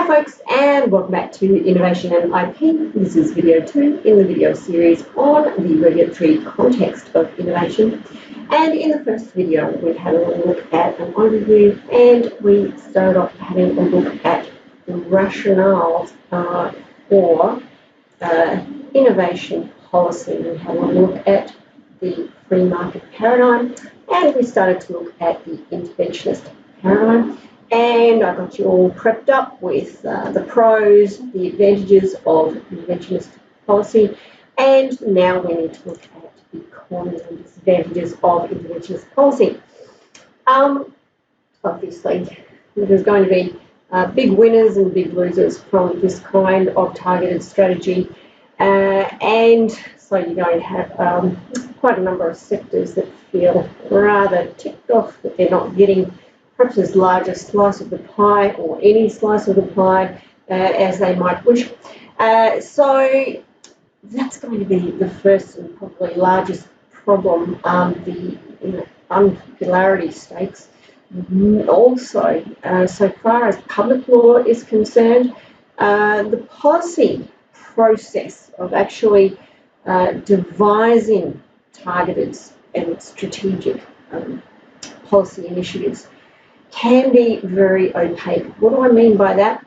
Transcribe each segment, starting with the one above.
Hi folks, and welcome back to Innovation and IP. This is video 2 in the video series on the regulatory context of innovation. And in the first video, we had a look at an overview, and we started off having a look at the rationales for innovation policy. We had a look at the free market paradigm, and we started to look at the interventionist paradigm. And I got you all prepped up with the pros, the advantages of interventionist policy, and now we need to look at the cons and disadvantages of interventionist policy. Obviously, there's going to be big winners and big losers from this kind of targeted strategy, and so you're going to have quite a number of sectors that feel rather ticked off that they're not getting perhaps as large a slice of the pie or any slice of the pie as they might wish. So that's going to be the first and probably largest problem, the unpopularity stakes. Also, so far as public law is concerned, the policy process of actually devising targeted and strategic policy initiatives can be very opaque. What do I mean by that?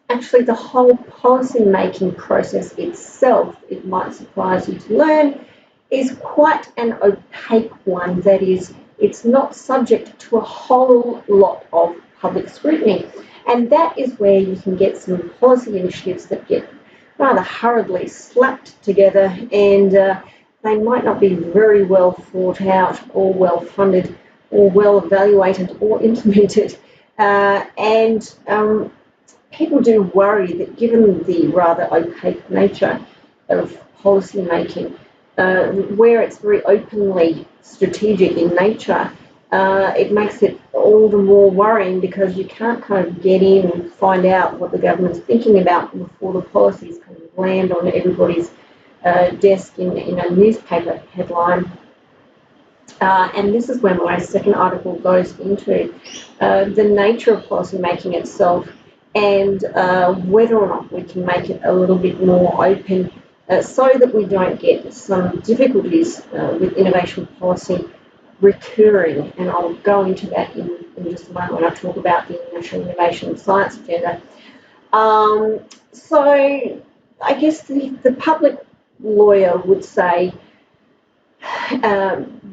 Actually, the whole policy-making process itself, it might surprise you to learn, is quite an opaque one. That is, it's not subject to a whole lot of public scrutiny. And that is where you can get some policy initiatives that get rather hurriedly slapped together, and they might not be very well thought out or well funded or well evaluated or implemented, and people do worry that given the rather opaque nature of policy making, where it's very openly strategic in nature, it makes it all the more worrying because you can't kind of get in and find out what the government's thinking about before the policies kind of land on everybody's desk in a newspaper headline. And this is where my second article goes into the nature of policy making itself, and whether or not we can make it a little bit more open so that we don't get some difficulties with innovation policy recurring. And I'll go into that in just a moment when I talk about the National Innovation and Science Agenda. So I guess the public lawyer would say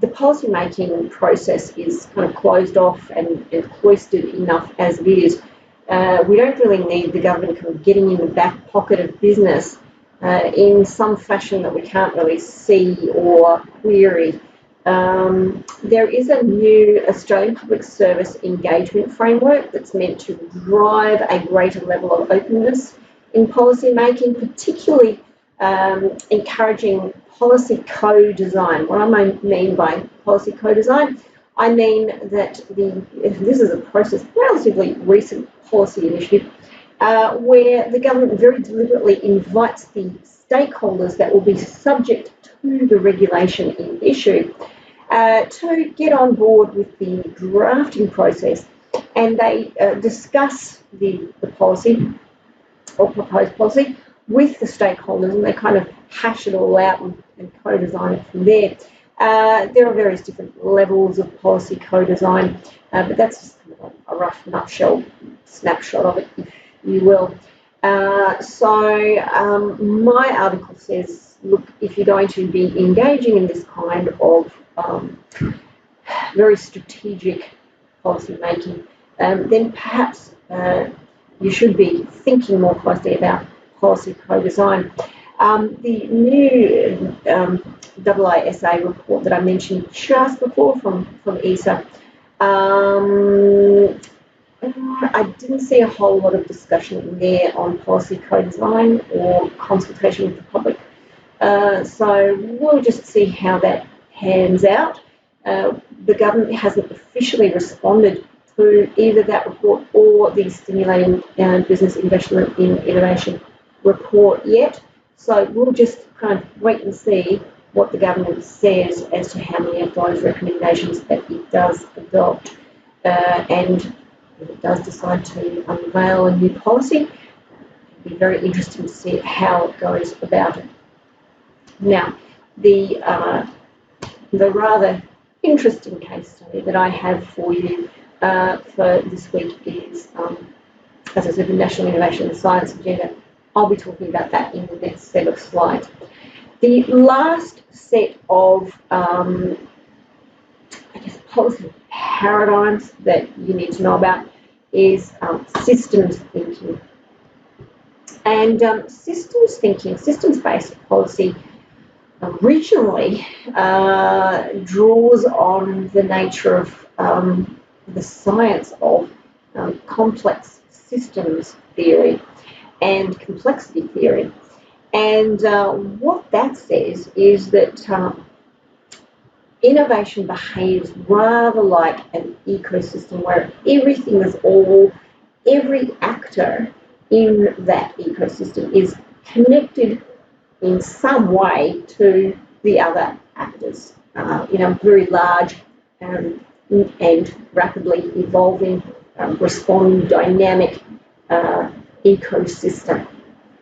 the policy-making process is kind of closed off and cloistered enough as it is. We don't really need the government kind of getting in the back pocket of business in some fashion that we can't really see or query. There is a new Australian Public Service engagement framework that's meant to drive a greater level of openness in policy making, particularly encouraging policy co-design. What I mean by policy co-design, I mean that this is a process, relatively recent policy initiative, where the government very deliberately invites the stakeholders that will be subject to the regulation in issue to get on board with the drafting process, and they discuss the policy or proposed policy with the stakeholders, and they kind of hash it all out and co-design it from there. There are various different levels of policy co-design, but that's just a rough nutshell snapshot of it, if you will. So my article says, look, if you're going to be engaging in this kind of very strategic policy making, then perhaps you should be thinking more closely about policy co-design. The new AASA report that I mentioned just before from ESA, I didn't see a whole lot of discussion in there on policy co-design or consultation with the public. So we'll just see how that pans out. The government hasn't officially responded to either that report or the Stimulating Business Investment in Innovation report yet. So we'll just kind of wait and see what the government says as to how many of those recommendations that it does adopt. And if it does decide to unveil a new policy. It'll be very interesting to see how it goes about it. Now, the rather interesting case study that I have for you for this week is, as I said, the National Innovation and Science Agenda. I'll be talking about that in the next set of slides. The last set of, I guess, policy paradigms that you need to know about is systems thinking. And systems thinking, systems-based policy, originally draws on the nature of the science of complex systems theory and complexity theory. And what that says is that innovation behaves rather like an ecosystem where everything is every actor in that ecosystem is connected in some way to the other actors in a very large and rapidly evolving, responding, dynamic ecosystem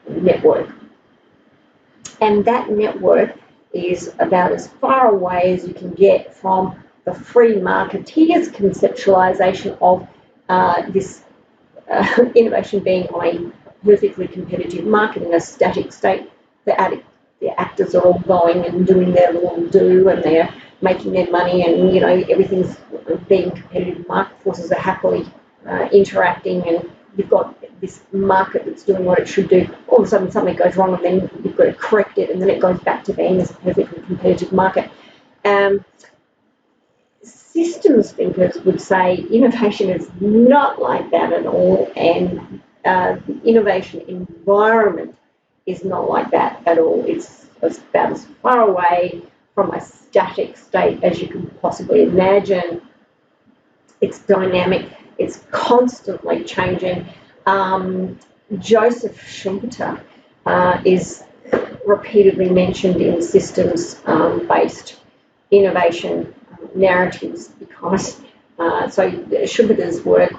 network. And that network is about as far away as you can get from the free marketeer's conceptualization of this innovation being on a perfectly competitive market in a static state. The actors are all going and doing their little do, and they're making their money, and you know everything's being competitive. Market forces are happily interacting, and you've got this market that's doing what it should do. All of a sudden something goes wrong, and then you've got to correct it, and then it goes back to being this perfectly competitive market. Systems thinkers would say innovation is not like that at all, and the innovation environment is not like that at all. It's about as far away from a static state as you can possibly imagine. It's dynamic, it's constantly changing. Joseph Schumpeter is repeatedly mentioned in systems-based innovation narratives because so Schumpeter's work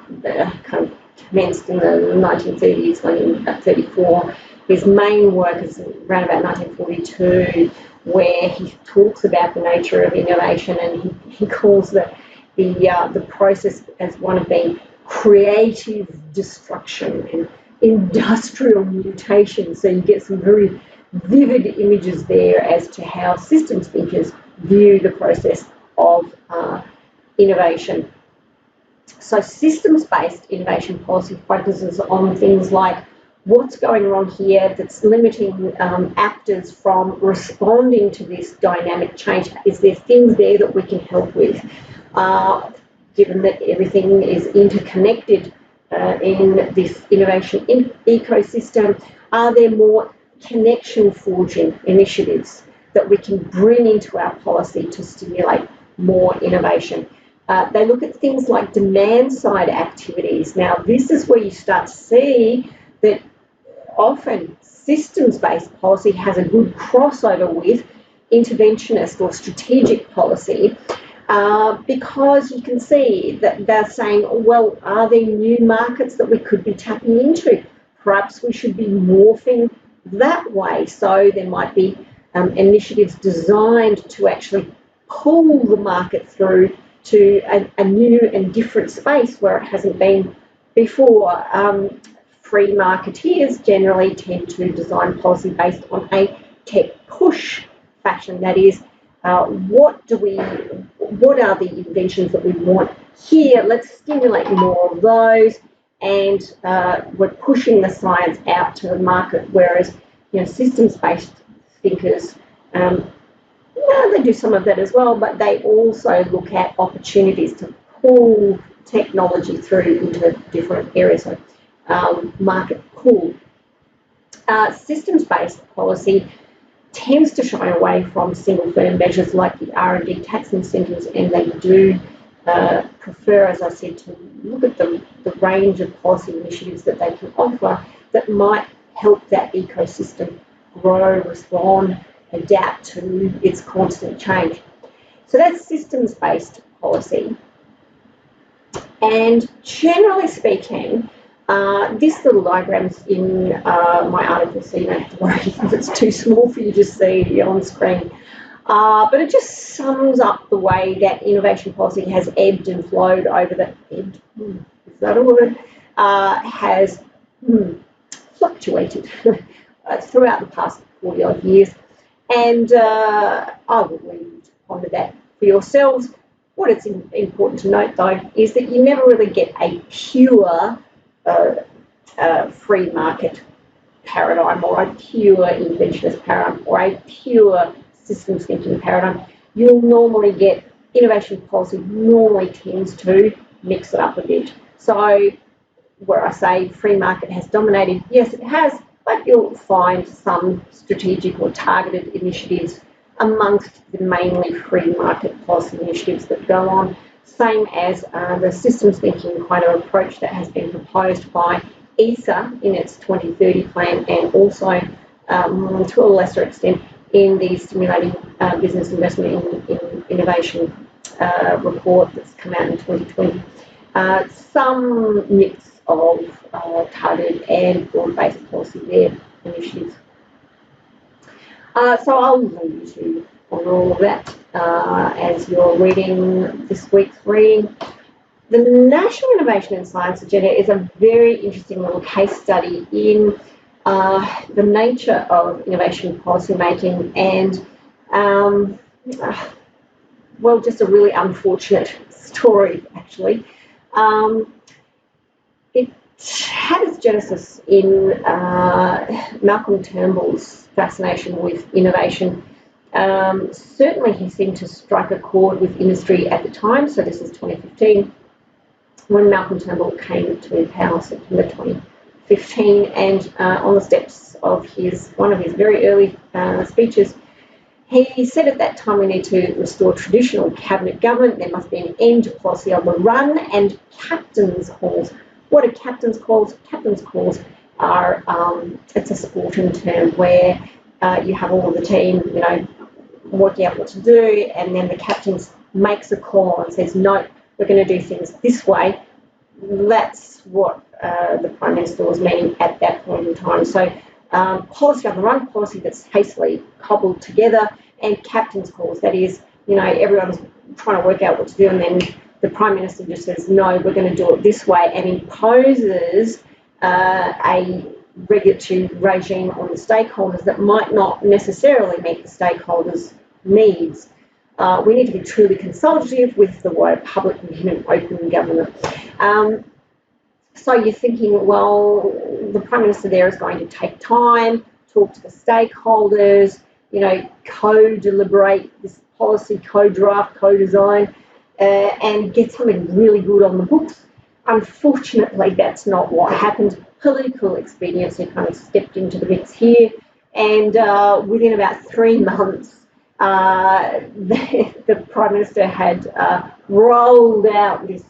kind of commenced in the 1930s, when in 1934. His main work is around about 1942, where he talks about the nature of innovation, and he calls the process as one of being creative destruction and industrial mutation. So you get some very vivid images there as to how systems thinkers view the process of innovation. So systems-based innovation policy focuses on things like what's going on here that's limiting actors from responding to this dynamic change. Is there things there that we can help with? Given that everything is interconnected in this innovation ecosystem, are there more connection forging initiatives that we can bring into our policy to stimulate more innovation? They look at things like demand side activities. Now, this is where you start to see that often systems-based policy has a good crossover with interventionist or strategic policy, because you can see that they're saying, well, are there new markets that we could be tapping into? Perhaps we should be morphing that way. So there might be initiatives designed to actually pull the market through to a new and different space where it hasn't been before. Free marketeers generally tend to design policy based on a tech push fashion. That is, what are the inventions that we want here? Let's stimulate more of those, and we're pushing the science out to the market. Whereas, systems-based thinkers, they do some of that as well, but they also look at opportunities to pull technology through into different areas. So, market pull. Systems-based policy tends to shy away from single firm measures like the R&D tax incentives, and they do prefer, as I said, to look at the range of policy initiatives that they can offer that might help that ecosystem grow, respond, adapt to its constant change. So that's systems-based policy. And generally speaking, this little diagram's in my article, so you don't have to worry if it's too small for you to see on screen. But it just sums up the way that innovation policy has ebbed and flowed over the ebbed, is that a word? Has fluctuated throughout the past 40 odd years. And I will leave you to ponder that for yourselves. What it's important to note, though, is that you never really get a pure free market paradigm, or a pure interventionist paradigm, or a pure systems thinking paradigm. You'll normally get innovation policy normally tends to mix it up a bit. So where I say free market has dominated, yes, it has, but you'll find some strategic or targeted initiatives amongst the mainly free market policy initiatives that go on, same as the systems thinking kind of approach that has been proposed by ESA in its 2030 plan, and also to a lesser extent in the Stimulating Business Investment in Innovation report that's come out in 2020. Some mix of targeted and broad-based policy there initiatives. So I'll leave you on all of that as you're reading this week's reading. The National Innovation and Science Agenda is a very interesting little case study in the nature of innovation policy making, and well, just a really unfortunate story, actually. It had its genesis in Malcolm Turnbull's fascination with innovation. Certainly he seemed to strike a chord with industry at the time, so this is 2015, when Malcolm Turnbull came to power, September 2015, and on the steps of one of his very early speeches, he said at that time we need to restore traditional cabinet government. There must be an end to policy on the run and captain's calls. What are captain's calls? Captain's calls are, it's a sporting term where you have all of the team, working out what to do, and then the captain makes a call and says, no, we're going to do things this way. That's what the Prime Minister was meaning at that point in time. So policy on the run, policy that's hastily cobbled together, and captain's calls, that is, everyone's trying to work out what to do, and then the Prime Minister just says, no, we're going to do it this way, and imposes a regulatory regime on the stakeholders that might not necessarily meet the stakeholders' needs. We need to be truly consultative with the word public and open government. So you're thinking, well, the Prime Minister there is going to take time, talk to the stakeholders, co-deliberate this policy, co-draft, co-design, and get something really good on the books. Unfortunately, that's not what happened. Political expediency kind of stepped into the mix here, and within about 3 months, the Prime Minister had rolled out this,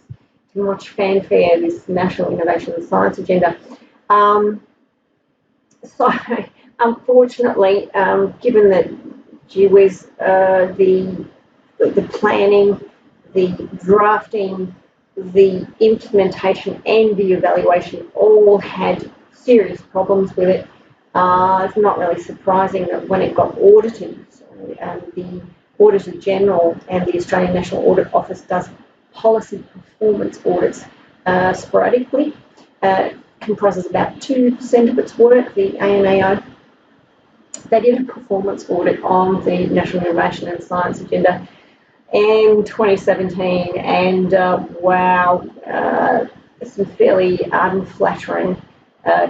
to much fanfare, this National Innovation and Science Agenda. So, unfortunately, given that, gee whiz, the planning, the drafting, the implementation and the evaluation all had serious problems with it, it's not really surprising that when it got audited, the Auditor General and the Australian National Audit Office does policy performance audits sporadically, comprises about 2% of its work, the ANAO. They did a performance audit on the National Innovation and Science Agenda in 2017, and wow, some fairly unflattering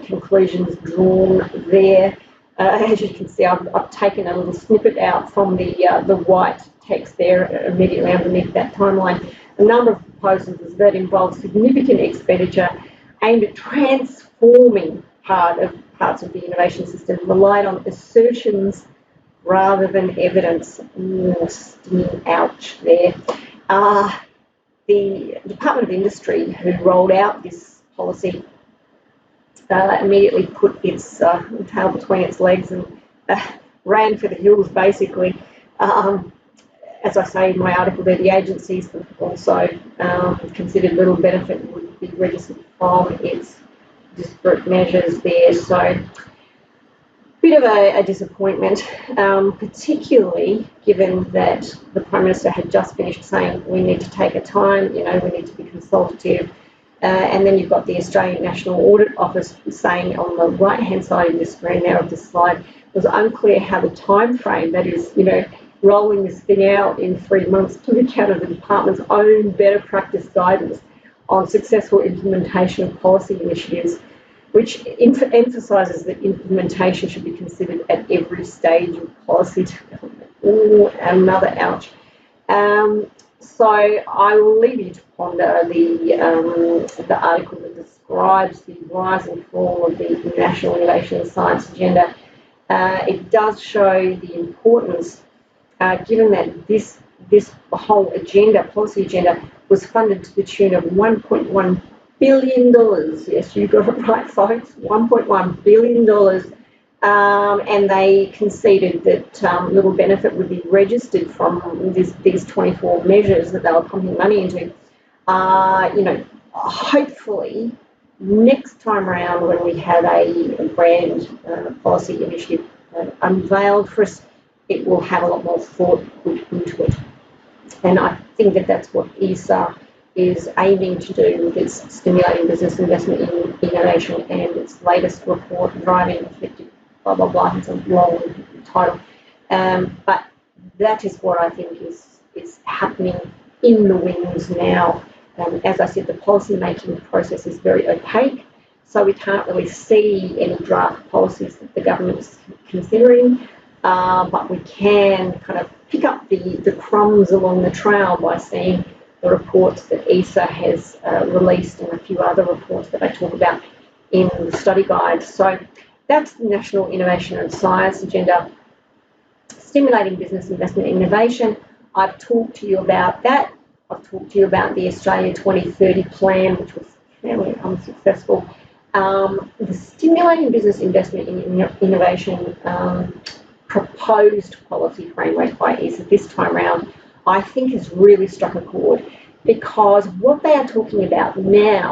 conclusions drawn there. As you can see, I've taken a little snippet out from the white text there immediately underneath that timeline. A number of proposals that involve significant expenditure aimed at transforming parts of the innovation system relied on assertions rather than evidence. Ouch there. The Department of Industry, who rolled out this policy, immediately put its tail between its legs and ran for the hills, basically. as I say in my article there, the agencies have also considered little benefit would be registered from its disparate measures there. So bit of a disappointment, particularly given that the Prime Minister had just finished saying we need to take a time, we need to be consultative. And then you've got the Australian National Audit Office saying on the right-hand side of the screen there of this slide, it was unclear how the time frame, that is, rolling this thing out in 3 months, took account of the department's own better practice guidance on successful implementation of policy initiatives, which emphasises that implementation should be considered at every stage of policy development. Ooh, another ouch. So I will leave you to ponder the article that describes the rise and fall of the National Innovation and Science Agenda. It does show the importance, given that this whole agenda, policy agenda, was funded to the tune of $1.1 billion. Yes, you got it right, folks. $1.1 billion. And they conceded that little benefit would be registered from these 24 measures that they were pumping money into. Hopefully next time around when we have a brand policy initiative unveiled for us, it will have a lot more thought put into it. And I think that that's what ESA is aiming to do with its Stimulating Business Investment in Innovation and its latest report, Driving Effective blah, blah, blah. It's a long title. But that is what I think is happening in the wings now. As I said, the policy-making process is very opaque, so we can't really see any draft policies that the government is considering, but we can kind of pick up the crumbs along the trail by seeing the reports that ESA has released and a few other reports that I talk about in the study guide. So that's the National Innovation and Science Agenda, Stimulating Business Investment and Innovation. I've talked to you about that. I've talked to you about the Australia 2030 plan, which was fairly unsuccessful. The Stimulating Business Investment in Innovation proposed policy framework by ESA this time round, I think has really struck a chord, because what they are talking about now,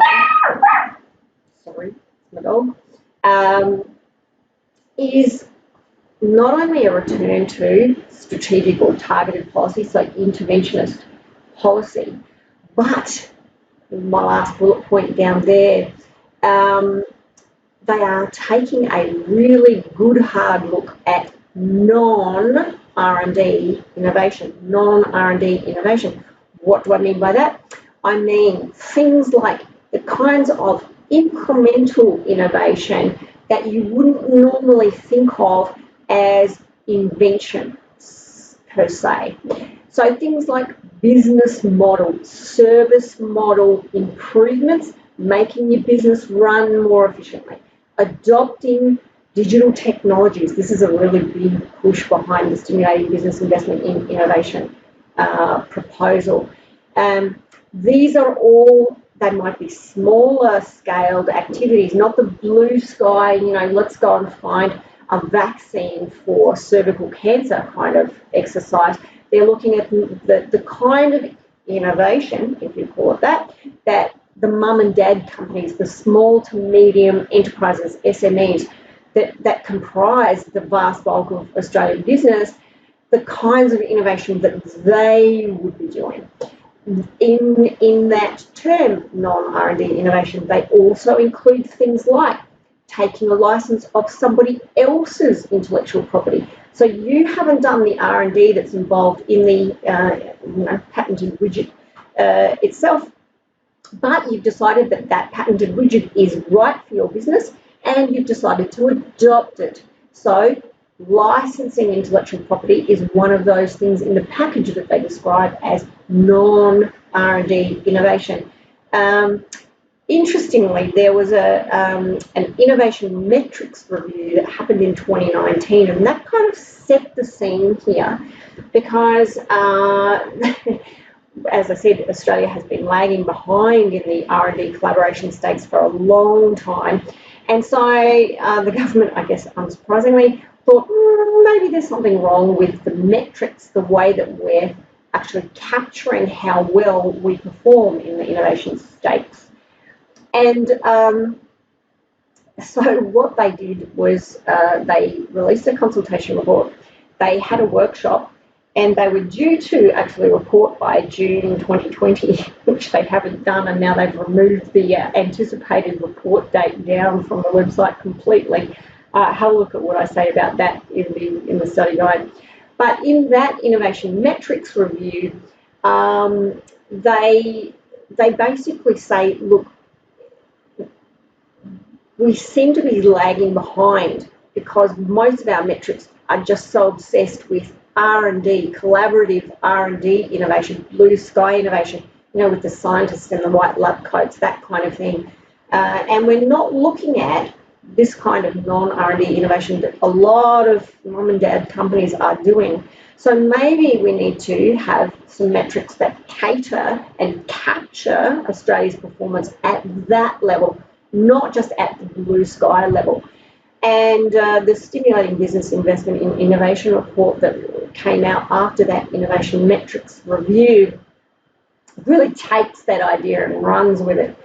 sorry, my dog, is not only a return to strategic or targeted policy, so interventionist policy, but my last bullet point down there, they are taking a really good hard look at non-R&D innovation. Non-R&D innovation. What do I mean by that? I mean things like the kinds of incremental innovation that you wouldn't normally think of as invention per se. So things like business model, service model improvements, making your business run more efficiently, adopting digital technologies. This is a really big push behind the Stimulating Business Investment in Innovation proposal. These are all, they might be smaller scaled activities, not the blue sky, let's go and find a vaccine for cervical cancer kind of exercise. They're looking at the kind of innovation, if you call it that the mum and dad companies, the small to medium enterprises, SMEs, that comprise the vast bulk of Australian business, the kinds of innovation that they would be doing. In that term, non-R&D innovation, they also include things like taking a license of somebody else's intellectual property. So you haven't done the R&D that's involved in the patented widget itself, but you've decided that that patented widget is right for your business and you've decided to adopt it. So licensing intellectual property is one of those things in the package that they describe as non-R&D innovation. Interestingly, there was an innovation metrics review that happened in 2019, and that kind of set the scene here because, as I said, Australia has been lagging behind in the R&D collaboration stakes for a long time. And so the government, I guess unsurprisingly, thought maybe there's something wrong with the metrics, the way that we're actually capturing how well we perform in the innovation stakes. And so what they did was they released a consultation report, they had a workshop, and they were due to actually report by June 2020, which they haven't done, and now they've removed the anticipated report date down from the website completely. Have a look at what I say about that in the study guide. But in that innovation metrics review, they basically say, look, we seem to be lagging behind because most of our metrics are just so obsessed with R&D, collaborative R&D innovation, blue sky innovation, you know, with the scientists in the white lab coats, that kind of thing. And we're not looking at this kind of non-R&D innovation that a lot of mum and dad companies are doing. So maybe we need to have some metrics that cater and capture Australia's performance at that level, not just at the blue sky level. And the Stimulating Business Investment in Innovation report that came out after that innovation metrics review really takes that idea and runs with it,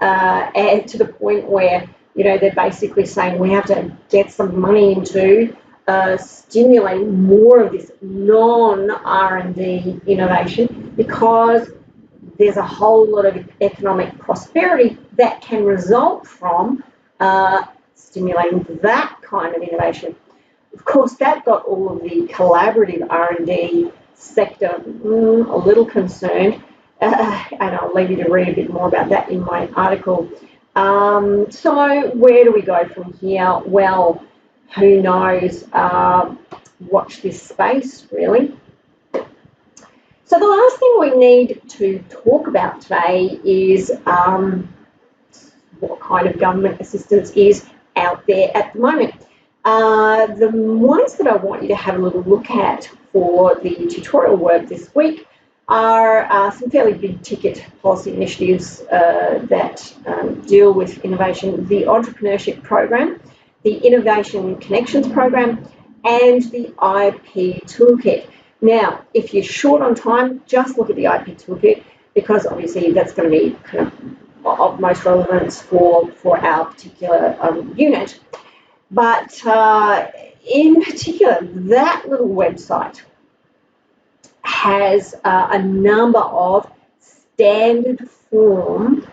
and to the point where, you know, they're basically saying we have to get some money into stimulating more of this non-R&D innovation, because there's a whole lot of economic prosperity that can result from stimulating that kind of innovation. Of course, that got all of the collaborative R&D sector a little concerned, and I'll leave you to read a bit more about that in my article. So where do we go from here? Well, who knows? Watch this space, really. So the last thing we need to talk about today is what kind of government assistance is out there at the moment. The ones that I want you to have a little look at for the tutorial work this week are some fairly big ticket policy initiatives that deal with innovation: the Entrepreneurship Program, the Innovation Connections Program, and the IP Toolkit. Now, if you're short on time, just look at the IP Toolkit, because obviously that's going to be kind of most relevance for our particular unit. But in particular, that little website has a number of standard form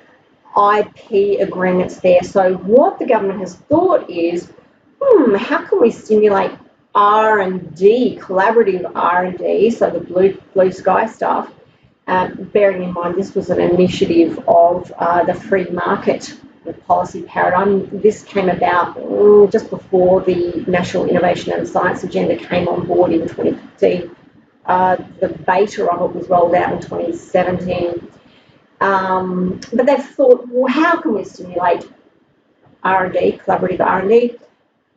IP agreements there. So what the government has thought is, how can we stimulate R&D, collaborative R&D, so the blue sky stuff, bearing in mind this was an initiative of the free market policy paradigm. This came about just before the National Innovation and Science Agenda came on board in 2015. The beta of it was rolled out in 2017. But they've thought, well, how can we stimulate R&D, collaborative R&D?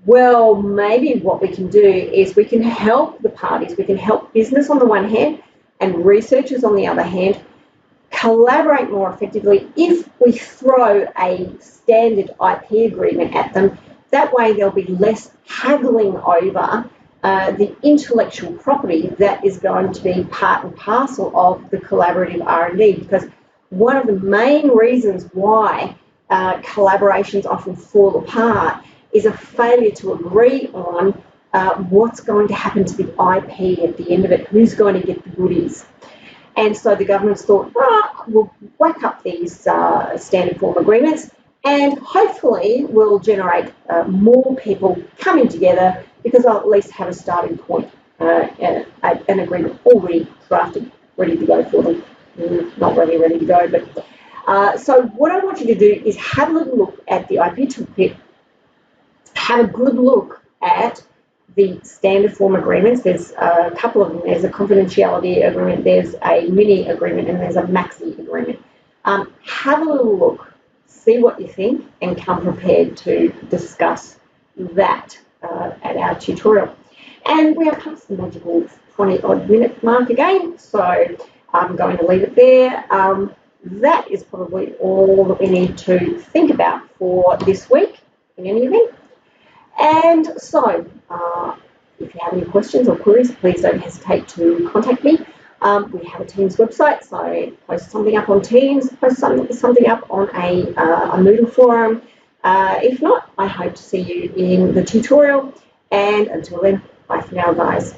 Well, maybe what we can do is we can help the parties, we can help business on the one hand and researchers on the other hand collaborate more effectively if we throw a standard IP agreement at them. That way there'll be less haggling over the intellectual property that is going to be part and parcel of the collaborative R&D, because one of the main reasons why collaborations often fall apart is a failure to agree on what's going to happen to the IP at the end of it, who's going to get the goodies. And so the government's thought, we'll whack up these standard form agreements, and hopefully we'll generate more people coming together, because I'll at least have a starting point, an agreement already drafted, ready to go for them. Not really ready to go, but so what I want you to do is have a little look at the IP toolkit, have a good look at the standard form agreements. There's a couple of them. There's a confidentiality agreement, there's a mini agreement, and there's a maxi agreement. Have a little look, see what you think, and come prepared to discuss that at our tutorial. And we are past the magical 20-odd minute mark again, so I'm going to leave it there. That is probably all that we need to think about for this week in any event. And so, if you have any questions or queries, please don't hesitate to contact me. We have a Teams website, so post something up on Teams, post something up on a Moodle forum. If not, I hope to see you in the tutorial. And until then, bye for now, guys.